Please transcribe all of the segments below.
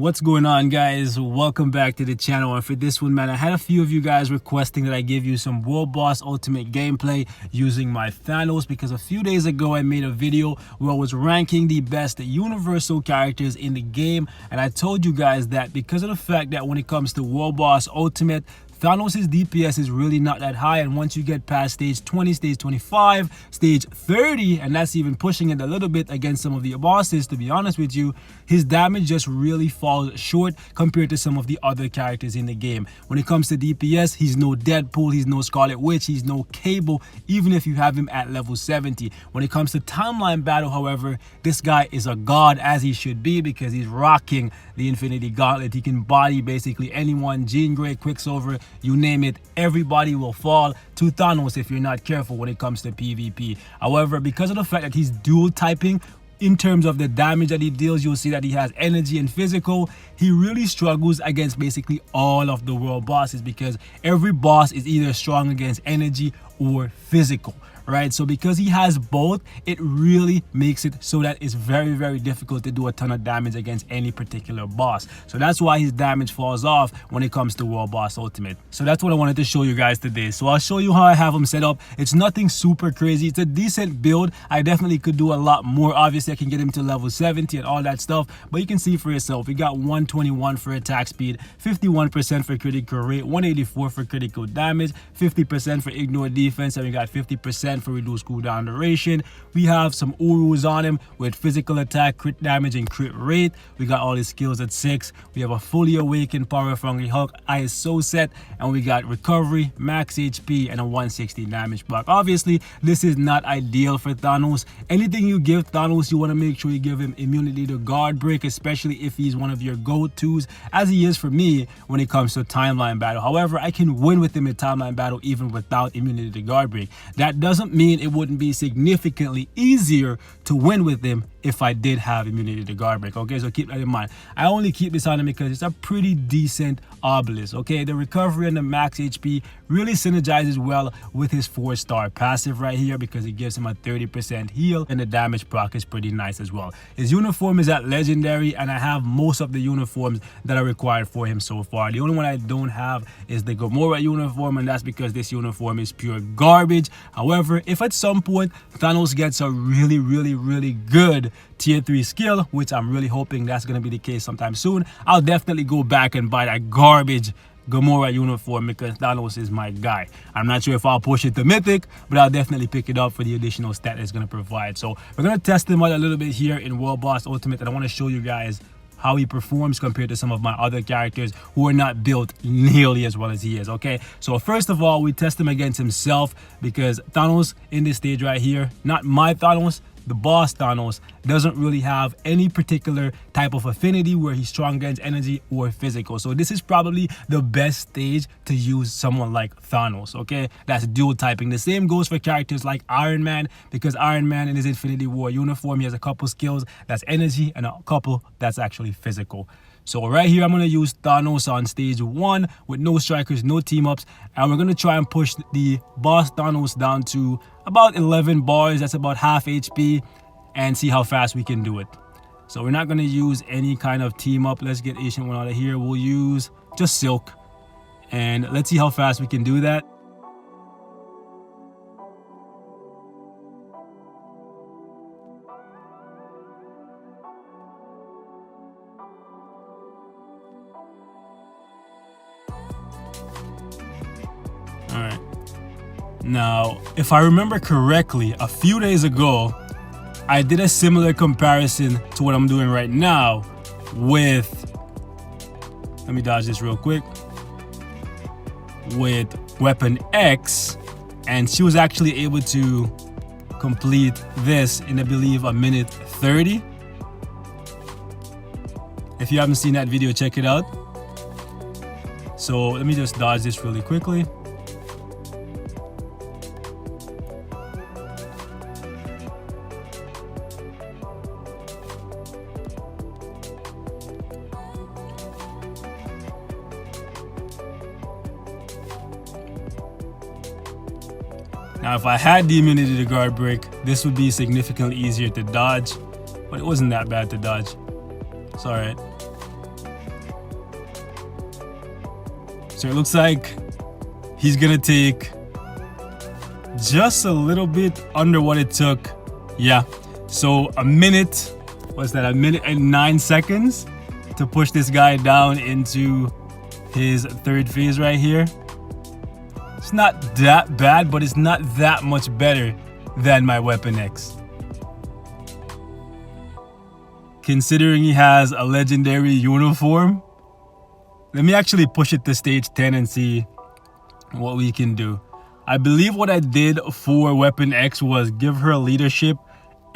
What's going on, guys? Welcome back to the channel. And for this one, man, I had a few of you guys requesting that I give you some World Boss Ultimate gameplay using my Thanos, because a few days ago I made a video where I was ranking the best universal characters in the game, and I told you guys that because of the fact that when it comes to World Boss Ultimate, Thanos' DPS is really not that high, and once you get past stage 20, stage 25, stage 30, and that's even pushing it a little bit against some of the bosses, to be honest with you, his damage just really falls short compared to some of the other characters in the game. When it comes to DPS, he's no Deadpool, he's no Scarlet Witch, he's no Cable, even if you have him at level 70. When it comes to timeline battle, however, this guy is a god, as he should be, because he's rocking the Infinity Gauntlet. He can body basically anyone, Jean Grey, Quicksilver, you name it, everybody will fall to Thanos if you're not careful when it comes to PvP. However, because of the fact that he's dual typing, in terms of the damage that he deals, you'll see that he has energy and physical. He really struggles against basically all of the world bosses, because every boss is either strong against energy or physical, right? So because he has both, it really makes it so that it's very, very difficult to do a ton of damage against any particular boss. So that's why his damage falls off when it comes to World Boss Ultimate. So that's what I wanted to show you guys today. So I'll show you how I have him set up. It's nothing super crazy. It's a decent build. I definitely could do a lot more. Obviously, I can get him to level 70 and all that stuff, but you can see for yourself. We got 121 for attack speed, 51% for critical rate, 184 for critical damage, 50% for ignore defense, and we got 50% for reduced cooldown duration. We have some Urus on him with physical attack, crit damage, and crit rate. We got all his skills at 6. We have a fully awakened Power of Hungry Hulk ISO set, and we got recovery, max HP, and a 160 damage block. Obviously, this is not ideal for Thanos. Anything you give Thanos, you want to make sure you give him immunity to guard break, especially if he's one of your go-tos, as he is for me when it comes to timeline battle. However, I can win with him in timeline battle even without immunity to guard break. That doesn't mean it wouldn't be significantly easier to win with him if I did have immunity to guard break. Okay, so keep that in mind. I only keep this on him because it's a pretty decent obelisk. Okay, the recovery and the max HP really synergizes well with his 4-star passive right here, because it gives him a 30% heal, and the damage proc is pretty nice as well. His uniform is at legendary, and I have most of the uniforms that are required for him so far. The only one I don't have is the Gamora uniform, and that's because this uniform is pure garbage. However, if at some point Thanos gets a really good tier 3 skill, which I'm really hoping that's going to be the case sometime soon, I'll definitely go back and buy that garbage Gamora uniform, because Thanos is my guy. I'm not sure if I'll push it to Mythic, but I'll definitely pick it up for the additional stat it's going to provide. So we're going to test him out a little bit here in World Boss Ultimate, and I want to show you guys how he performs compared to some of my other characters who are not built nearly as well as he is. Okay, so first of all, we test him against himself, because Thanos in this stage right here, not my Thanos, the boss Thanos, doesn't really have any particular type of affinity where he's strong against energy or physical. So this is probably the best stage to use someone like Thanos, okay? That's dual typing. The same goes for characters like Iron Man, because Iron Man in his Infinity War uniform, he has a couple skills that's energy and a couple that's actually physical. So right here, I'm going to use Thanos on stage 1 with no strikers, no team-ups, and we're going to try and push the boss Thanos down to about 11 bars, that's about half HP, and see how fast we can do it. So we're not going to use any kind of team-up. Let's get Ancient One out of here. We'll use just Silk, and let's see how fast we can do that. Alright, now if I remember correctly, a few days ago I did a similar comparison to what I'm doing right now with, let me dodge this real quick, with Weapon X, and she was actually able to complete this in, I believe, a minute 30. If you haven't seen that video, check it out. So let me just dodge this really quickly. Now, if I had the immunity to guard break, this would be significantly easier to dodge, but it wasn't that bad to dodge. It's all right. so it looks like he's gonna take just a little bit under what it took. Yeah, so a minute, what's that, a minute and 9 seconds to push this guy down into his third phase right here. It's not that bad, but it's not that much better than my Weapon X. Considering he has a legendary uniform, let me actually push it to stage 10 and see what we can do. I believe what I did for Weapon X was give her leadership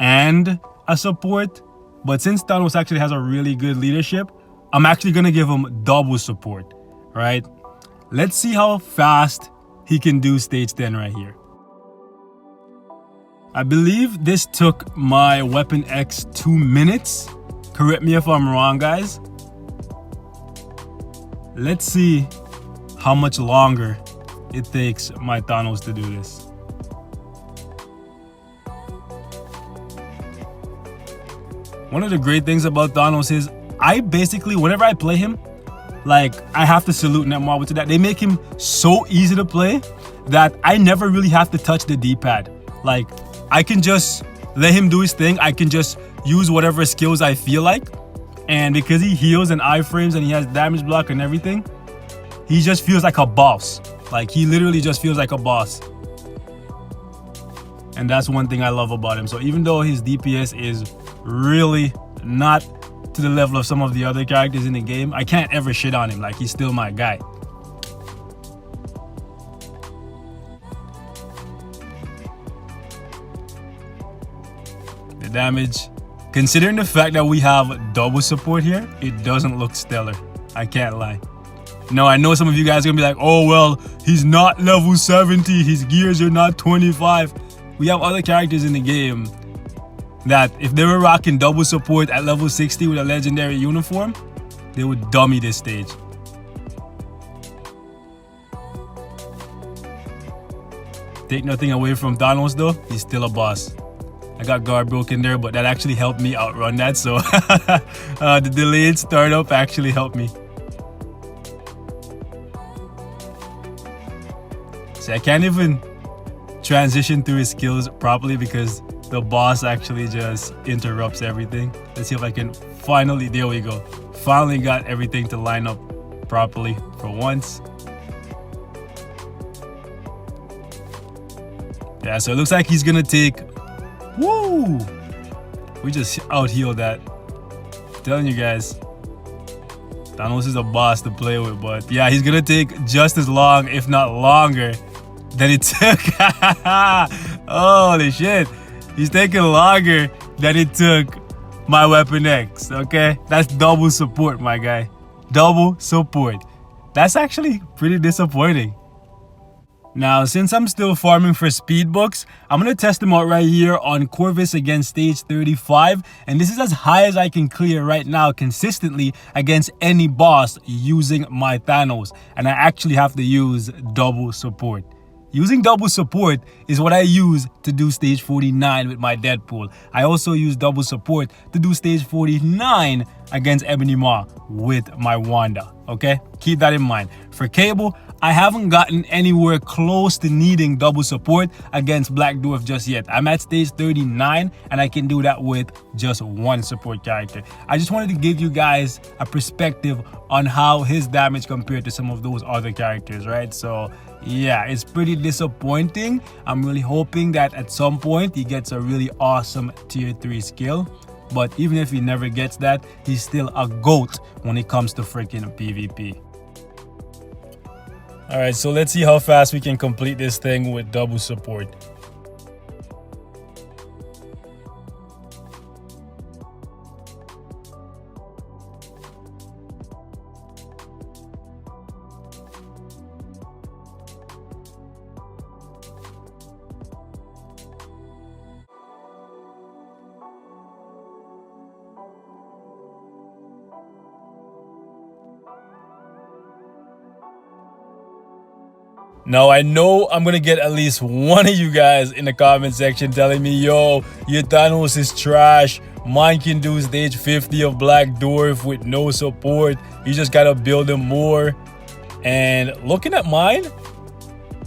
and a support, but since Thanos actually has a really good leadership, I'm actually gonna give him double support, right? Let's see how fast he can do stage 10 right here. I believe this took my Weapon X 2 minutes. Correct me if I'm wrong, guys. Let's see how much longer it takes my Thanos to do this. One of the great things about Thanos is I basically, whenever I play him, like, I have to salute Netmarble to that. They make him so easy to play that I never really have to touch the D-pad. Like, I can just let him do his thing. I can just use whatever skills I feel like. And because he heals and iframes and he has damage block and everything, he just feels like a boss. Like, he literally just feels like a boss. And that's one thing I love about him. So even though his DPS is really not to the level of some of the other characters in the game, I can't ever shit on him. Like, he's still my guy. The damage, considering the fact that we have double support here, it doesn't look stellar. I can't lie. No, I know some of you guys are gonna be like, oh well, he's not level 70, his gears are not 25. We have other characters in the game that if they were rocking double support at level 60 with a legendary uniform, they would dummy this stage. Take nothing away from Thanos though, he's still a boss. I got guard broken there, but that actually helped me outrun that, so the delayed startup actually helped me. See, I can't even transition through his skills properly because the boss actually just interrupts everything. Let's see if I can finally, there we go. Finally got everything to line up properly for once. Yeah, so it looks like he's gonna take, woo! We just out-healed that. I'm telling you guys, Thanos is a boss to play with, but yeah, he's gonna take just as long, if not longer, than it took. Holy shit. He's taking longer than it took my Weapon X, okay? That's double support, my guy. Double support. That's actually pretty disappointing. Now, since I'm still farming for speed books, I'm going to test them out right here on Corvus against stage 35. And this is as high as I can clear right now consistently against any boss using my Thanos. And I actually have to use double support. Using double support is what I use to do stage 49 with my Deadpool. I also use double support to do stage 49 against Ebony Maw with my Wanda, okay? Keep that in mind. For Cable, I haven't gotten anywhere close to needing double support against Black Dwarf just yet. I'm at stage 39 and I can do that with just one support character. I just wanted to give you guys a perspective on how his damage compared to some of those other characters, right? So yeah, it's pretty disappointing. I'm really hoping that at some point he gets a really awesome tier 3 skill. But even if he never gets that, he's still a GOAT when it comes to freaking PvP. Alright, so let's see how fast we can complete this thing with double support. Now, I know I'm going to get at least one of you guys in the comment section telling me, yo, your Thanos is trash. Mine can do stage 50 of Black Dwarf with no support. You just got to build him more. And looking at mine,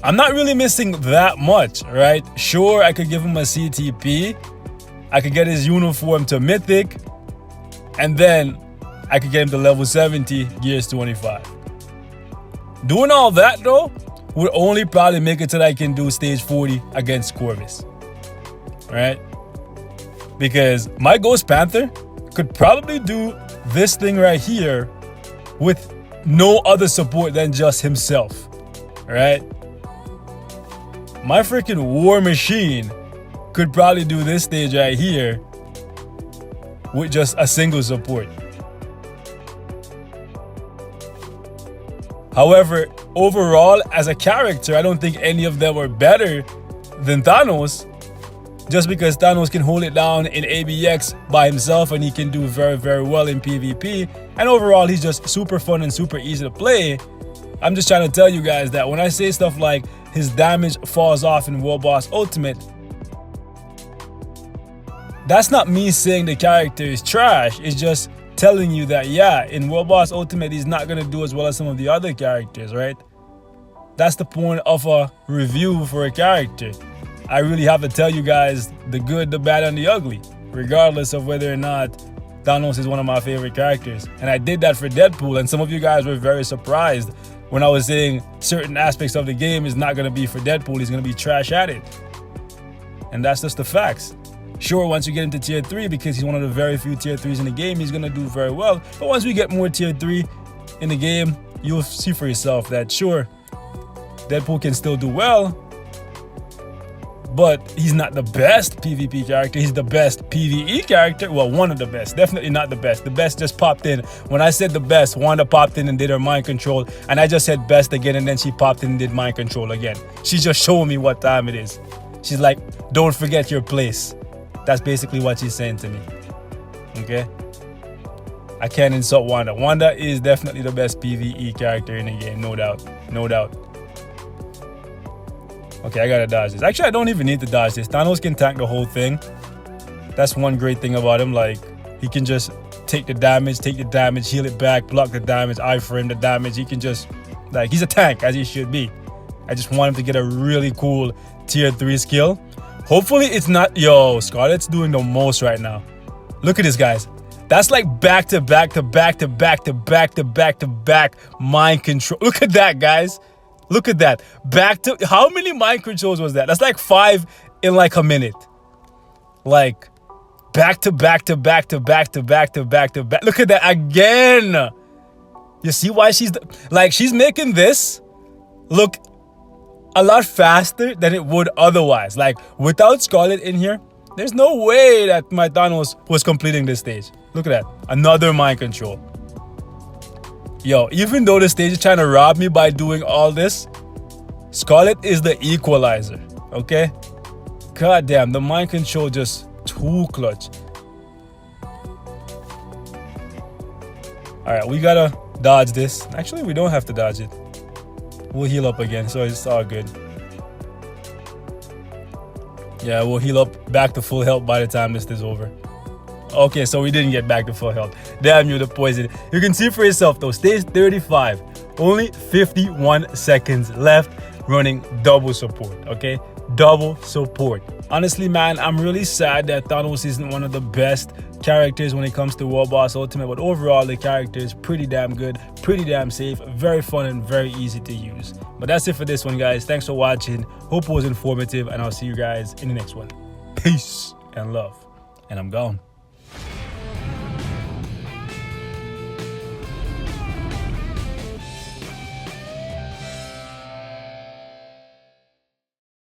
I'm not really missing that much, right? Sure, I could give him a CTP. I could get his uniform to Mythic. And then I could get him to level 70, gears 25. Doing all that, though, would only probably make it till I can do stage 40 against Corvus, right? Because my Ghost Panther could probably do this thing right here with no other support than just himself, right? My freaking War Machine could probably do this stage right here with just a single support. However, overall, as a character, I don't think any of them are better than Thanos, just because Thanos can hold it down in ABX by himself and he can do very, very well in PvP. And overall, he's just super fun and super easy to play. I'm just trying to tell you guys that when I say stuff like his damage falls off in World Boss Ultimate, that's not me saying the character is trash. It's just telling you that, yeah, in World Boss Ultimate, he's not going to do as well as some of the other characters, right? That's the point of a review for a character. I really have to tell you guys the good, the bad, and the ugly, regardless of whether or not Thanos is one of my favorite characters. And I did that for Deadpool, and some of you guys were very surprised when I was saying certain aspects of the game is not going to be for Deadpool, he's going to be trash at it. And that's just the facts. Sure, once you get into tier 3, because he's one of the very few tier 3s in the game, he's going to do very well. But once we get more tier 3 in the game, you'll see for yourself that, sure, Deadpool can still do well, but he's not the best PvP character. He's the best PvE character. Well, one of the best. Definitely not the best. The best just popped in. When I said the best, Wanda popped in and did her mind control. And I just said best again, and then she popped in and did mind control again. She's just showing me what time it is. She's like, don't forget your place. That's basically what she's saying to me. Okay? I can't insult Wanda. Wanda is definitely the best PvE character in the game. No doubt. No doubt. Okay, I gotta dodge this. Actually, I don't even need to dodge this. Thanos can tank the whole thing. That's one great thing about him. Like, he can just take the damage, heal it back, block the damage, iframe the damage. He can just, like, he's a tank, as he should be. I just want him to get a really cool tier 3 skill. Hopefully it's not, yo, Scarlet's doing the most right now. Look at this, guys. That's like back to back to back to back to back to back to back mind control. Look at that, guys. Look at that. Back to, how many mind controls was that? That's like 5 in like a minute. Like back to back to back to back to back to back to back. Look at that again. You see why she's like, she's making this look a lot faster than it would otherwise. Like, without Scarlet in here, there's no way that my Thanos was completing this stage. Look at that. Another mind control. Yo, even though the stage is trying to rob me by doing all this, Scarlet is the equalizer, okay? God damn, the mind control just too clutch. All right, we gotta dodge this. Actually, we don't have to dodge it. We'll heal up again, so it's all good. Yeah, we'll heal up back to full health by the time this is over. Okay, so we didn't get back to full health. Damn you, the poison. You can see for yourself though, stage 35. Only 51 seconds left, running double support, okay? Double support. Honestly, man, I'm really sad that Thanos isn't one of the best characters when it comes to World Boss Ultimate, but overall the character is pretty damn good, pretty damn safe, very fun and very easy to use. But that's it for this one, guys. Thanks for watching. Hope it was informative, and I'll see you guys in the next one. Peace and love, and I'm gone.